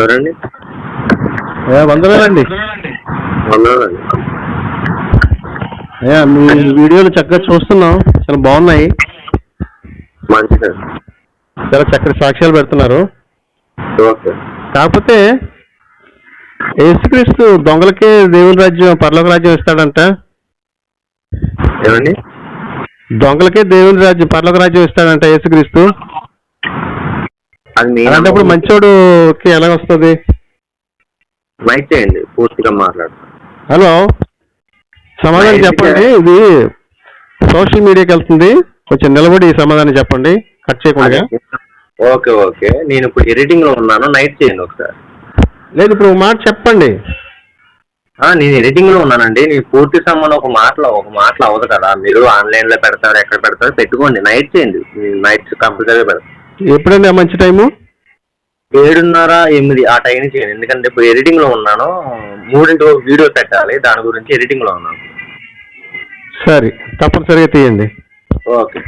ఎవరండి? వందనాలండి. వందనాలండి. మీ వీడియోలు చక్కగా చూస్తున్నాం, చాలా బాగున్నాయి. మంచిది. చాలా చక్కటి సాక్ష్యాలు పెడుతున్నారు. ఓకే. కాకపోతే యేసుక్రీస్తు దొంగలకే దేవుని రాజ్యం, పరలోక రాజ్యం ఇస్తాడంట. ఏమండి? దొంగలకే దేవుని రాజ్యం, పరలోక రాజ్యం ఇస్తాడంట యేసుక్రీస్తు. అది అలాంటప్పుడు మంచోడుకి ఎలా వస్తుంది? మైక్ చేయండి, పూర్తిగా మాట్లాడతాను. హలో, సమాధానం చెప్పండి. ఇది సోషల్ మీడియాకి వెళ్తుంది, కొంచెం నిలబడి సమాధానం చెప్పండి, కట్ చేయకుండా. ఓకే ఓకే, నేను ఇప్పుడు ఎడిటింగ్ లో ఉన్నాను, నైట్ చేయండి ఒకసారి. లేదు, ఇప్పుడు మాట చెప్పండి. నేను ఎడిటింగ్ లో ఉన్నానండి. నేను పూర్తి సంబంధం ఒక మాటలో అవ్వదు కదా. మీరు ఆన్లైన్ లో పెడతారు, ఎక్కడ పెడతారో పెట్టుకోండి, నైట్ చేయండి. నైట్ కంపల్సరీగా పెడతాను. ఎప్పుడండి మంచి టైము? 7:30, 8 ఆ టైం చేయండి. ఎందుకంటే ఇప్పుడు ఎడిటింగ్ లో ఉన్నాను, 3 వీడియో పెట్టాలి, దాని గురించి ఎడిటింగ్ లో ఉన్నాను. సరే, తప్పనిసరిగా తీయండి. ఓకే.